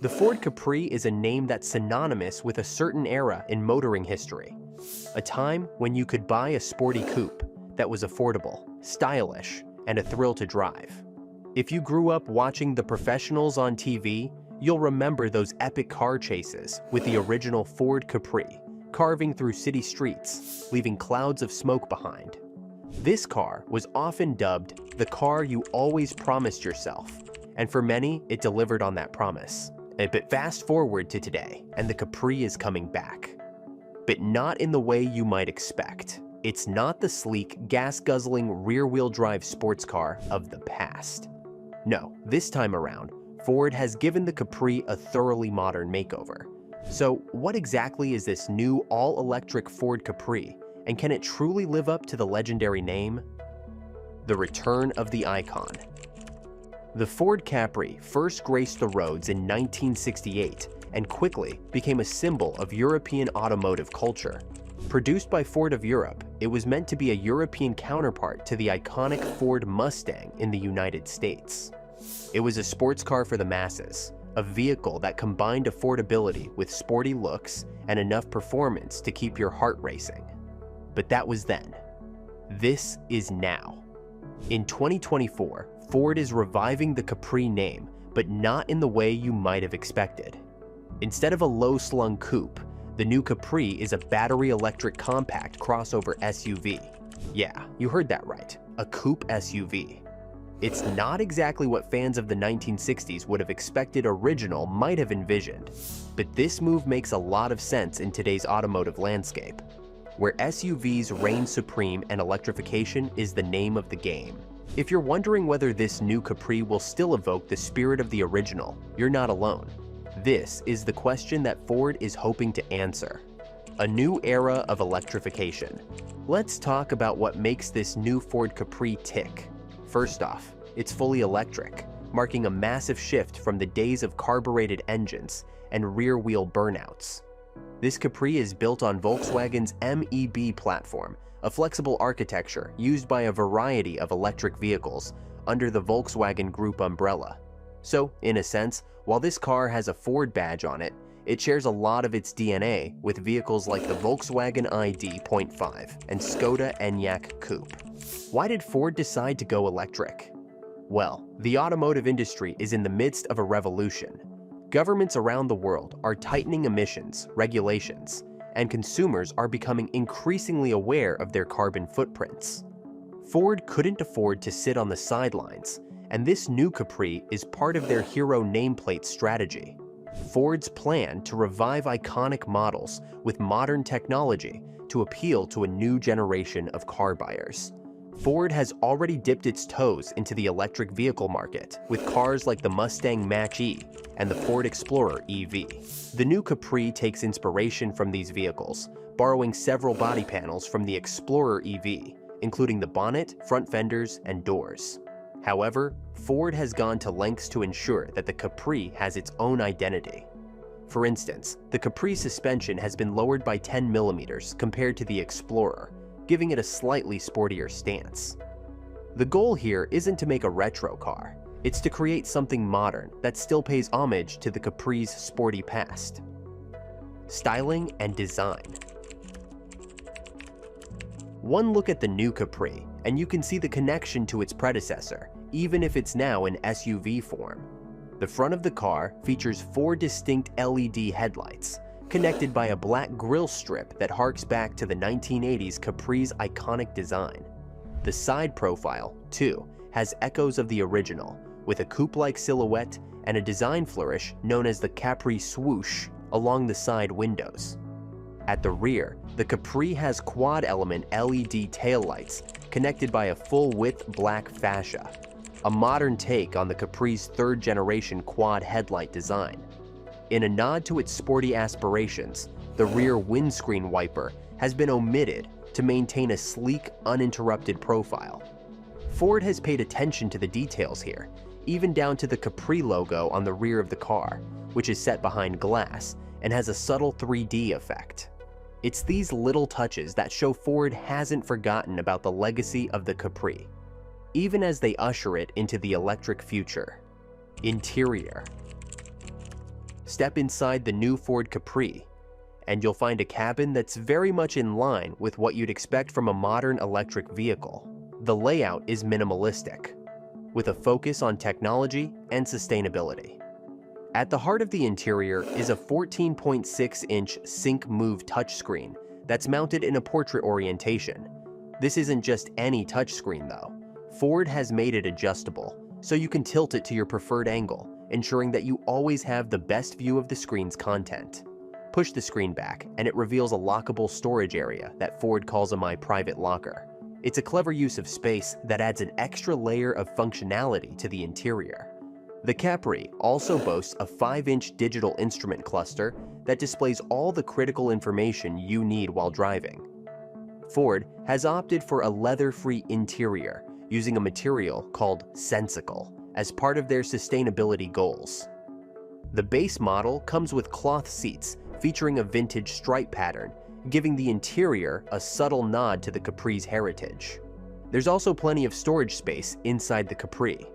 The Ford Capri is a name that's synonymous with a certain era in motoring history, a time when you could buy a sporty coupe that was affordable, stylish, and a thrill to drive. If you grew up watching The Professionals on TV, you'll remember those epic car chases with the original Ford Capri, carving through city streets, leaving clouds of smoke behind. This car was often dubbed the car you always promised yourself, and for many, it delivered on that promise. But fast forward to today, and the Capri is coming back. But not in the way you might expect. It's not the sleek, gas-guzzling, rear-wheel drive sports car of the past. No, this time around, Ford has given the Capri a thoroughly modern makeover. So what exactly is this new all-electric Ford Capri, and can it truly live up to the legendary name? The return of the icon. The Ford Capri first graced the roads in 1968 and quickly became a symbol of European automotive culture. Produced by Ford of Europe, it was meant to be a European counterpart to the iconic Ford Mustang in the United States. It was a sports car for the masses, a vehicle that combined affordability with sporty looks and enough performance to keep your heart racing. But that was then. This is now. In 2024, Ford is reviving the Capri name, but not in the way you might have expected. Instead of a low-slung coupe, the new Capri is a battery-electric compact crossover SUV. Yeah, you heard that right, a coupe SUV. It's not exactly what fans of the 1960s would have expected original might have envisioned, but this move makes a lot of sense in today's automotive landscape, where SUVs reign supreme and electrification is the name of the game. If you're wondering whether this new Capri will still evoke the spirit of the original, you're not alone. This is the question that Ford is hoping to answer. A new era of electrification. Let's talk about what makes this new Ford Capri tick. First off, it's fully electric, marking a massive shift from the days of carbureted engines and rear-wheel burnouts. This Capri is built on Volkswagen's MEB platform, a flexible architecture used by a variety of electric vehicles under the Volkswagen Group umbrella. So, in a sense, while this car has a Ford badge on it, it shares a lot of its DNA with vehicles like the Volkswagen ID.5 and Skoda Enyaq Coupe. Why did Ford decide to go electric? Well, the automotive industry is in the midst of a revolution. Governments around the world are tightening emissions, regulations, and consumers are becoming increasingly aware of their carbon footprints. Ford couldn't afford to sit on the sidelines, and this new Capri is part of their hero nameplate strategy. Ford's plan to revive iconic models with modern technology to appeal to a new generation of car buyers. Ford has already dipped its toes into the electric vehicle market with cars like the Mustang Mach-E and the Ford Explorer EV. The new Capri takes inspiration from these vehicles, borrowing several body panels from the Explorer EV, including the bonnet, front fenders, and doors. However, Ford has gone to lengths to ensure that the Capri has its own identity. For instance, the Capri suspension has been lowered by 10 millimeters compared to the Explorer, giving it a slightly sportier stance. The goal here isn't to make a retro car, it's to create something modern that still pays homage to the Capri's sporty past. Styling and design. One look at the new Capri, and you can see the connection to its predecessor, even if it's now in SUV form. The front of the car features 4 distinct LED headlights, connected by a black grille strip that harks back to the 1980s Capri's iconic design. The side profile, too, has echoes of the original, with a coupe-like silhouette and a design flourish known as the Capri swoosh along the side windows. At the rear, the Capri has quad-element LED taillights connected by a full-width black fascia, a modern take on the Capri's third-generation quad headlight design. In a nod to its sporty aspirations, the rear windscreen wiper has been omitted to maintain a sleek, uninterrupted profile. Ford has paid attention to the details here, even down to the Capri logo on the rear of the car, which is set behind glass and has a subtle 3D effect. It's these little touches that show Ford hasn't forgotten about the legacy of the Capri, even as they usher it into the electric future. Interior. step inside the new Ford Capri, and you'll find a cabin that's very much in line with what you'd expect from a modern electric vehicle. The layout is minimalistic, with a focus on technology and sustainability. At the heart of the interior is a 14.6-inch Sync Move touchscreen that's mounted in a portrait orientation. This isn't just any touchscreen though. Ford has made it adjustable, so you can tilt it to your preferred angle, ensuring that you always have the best view of the screen's content. Push the screen back, and it reveals a lockable storage area that Ford calls a My Private Locker. It's a clever use of space that adds an extra layer of functionality to the interior. The Capri also boasts a 5-inch digital instrument cluster that displays all the critical information you need while driving. Ford has opted for a leather-free interior using a material called Sensical as part of their sustainability goals. The base model comes with cloth seats featuring a vintage stripe pattern, giving the interior a subtle nod to the Capri's heritage. There's also plenty of storage space inside the Capri.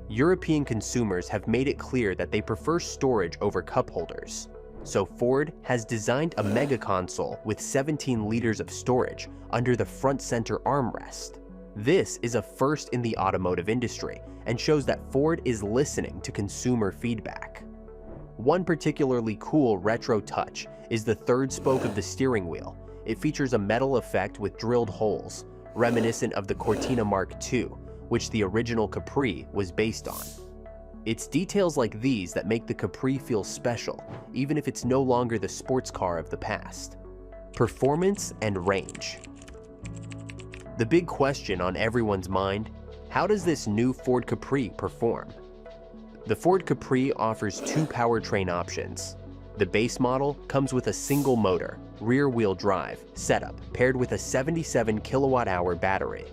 European consumers have made it clear that they prefer storage over cup holders. So Ford has designed a mega console with 17 liters of storage under the front center armrest. This is a first in the automotive industry and shows that Ford is listening to consumer feedback. One particularly cool retro touch is the third spoke of the steering wheel. It features a metal effect with drilled holes, reminiscent of the Cortina Mark II, which the original Capri was based on. It's details like these that make the Capri feel special, even if it's no longer the sports car of the past. Performance and range. The big question on everyone's mind: how does this new Ford Capri perform? The Ford Capri offers two powertrain options. The base model comes with a single motor, rear-wheel drive setup paired with a 77 kilowatt-hour battery.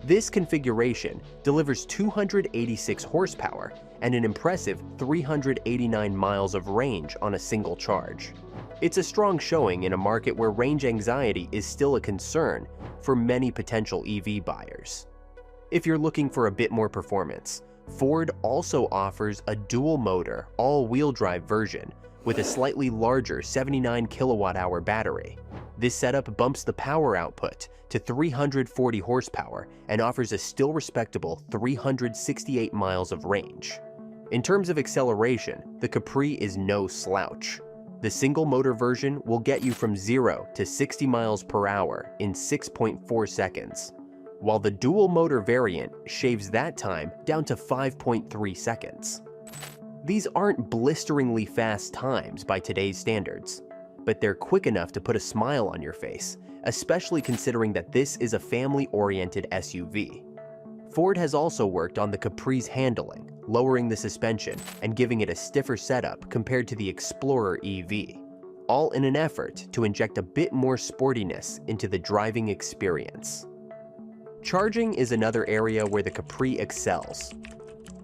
This configuration delivers 286 horsepower and an impressive 389 miles of range on a single charge. It's a strong showing in a market where range anxiety is still a concern for many potential EV buyers. If you're looking for a bit more performance, Ford also offers a dual-motor, all-wheel drive version with a slightly larger 79 kilowatt-hour battery. This setup bumps the power output to 340 horsepower and offers a still respectable 368 miles of range. In terms of acceleration, the Capri is no slouch. The single-motor version will get you from 0 to 60 miles per hour in 6.4 seconds, while the dual-motor variant shaves that time down to 5.3 seconds. These aren't blisteringly fast times by today's standards, but they're quick enough to put a smile on your face, especially considering that this is a family-oriented SUV. Ford has also worked on the Capri's handling, lowering the suspension and giving it a stiffer setup compared to the Explorer EV, all in an effort to inject a bit more sportiness into the driving experience. Charging is another area where the Capri excels.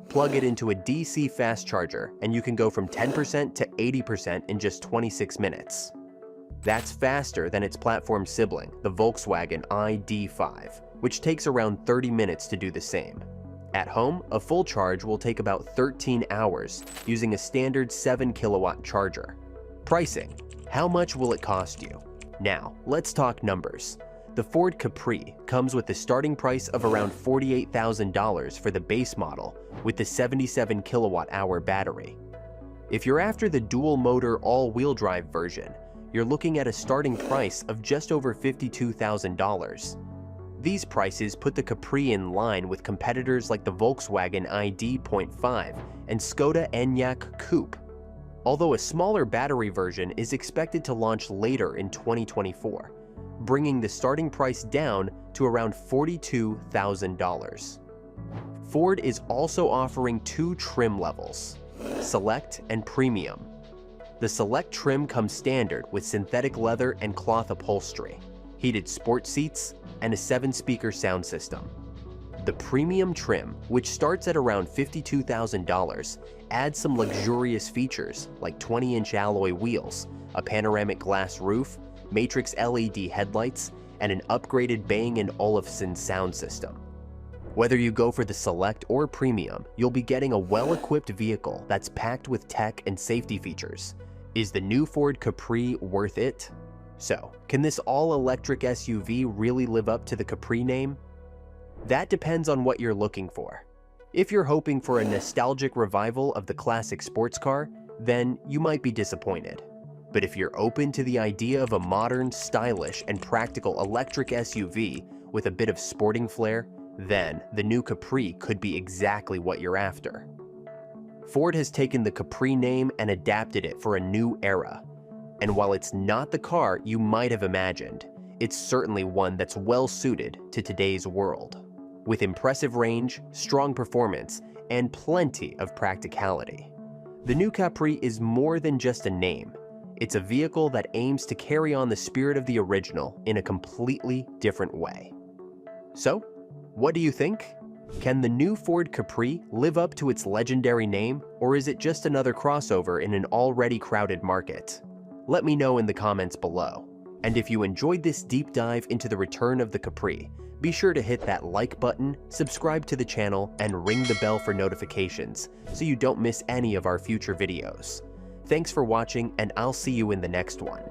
Plug it into a DC fast charger and you can go from 10% to 80% in just 26 minutes. That's faster than its platform sibling, the Volkswagen ID.5, which takes around 30 minutes to do the same. At home, a full charge will take about 13 hours using a standard 7 kilowatt charger. Pricing: how much will it cost you? Now, let's talk numbers. The Ford Capri comes with the starting price of around $48,000 for the base model with the 77 kilowatt-hour battery. If you're after the dual-motor all-wheel drive version, you're looking at a starting price of just over $52,000. These prices put the Capri in line with competitors like the Volkswagen ID.5 and Skoda Enyaq Coupe, although a smaller battery version is expected to launch later in 2024. Bringing the starting price down to around $42,000. Ford is also offering two trim levels, Select and Premium. The Select trim comes standard with synthetic leather and cloth upholstery, heated sport seats, and a 7-speaker sound system. The Premium trim, which starts at around $52,000, adds some luxurious features like 20-inch alloy wheels, a panoramic glass roof, matrix LED headlights, and an upgraded Bang & Olufsen sound system. Whether you go for the Select or Premium, you'll be getting a well-equipped vehicle that's packed with tech and safety features. Is the new Ford Capri worth it? So, can this all-electric SUV really live up to the Capri name? That depends on what you're looking for. If you're hoping for a nostalgic revival of the classic sports car, then you might be disappointed. But if you're open to the idea of a modern, stylish, and practical electric SUV with a bit of sporting flair, then the new Capri could be exactly what you're after. Ford has taken the Capri name and adapted it for a new era. And while it's not the car you might have imagined, it's certainly one that's well suited to today's world. With impressive range, strong performance, and plenty of practicality. The new Capri is more than just a name. It's a vehicle that aims to carry on the spirit of the original in a completely different way. So, what do you think? Can the new Ford Capri live up to its legendary name, or is it just another crossover in an already crowded market? Let me know in the comments below. And if you enjoyed this deep dive into the return of the Capri, be sure to hit that like button, subscribe to the channel, and ring the bell for notifications so you don't miss any of our future videos. Thanks for watching, and I'll see you in the next one.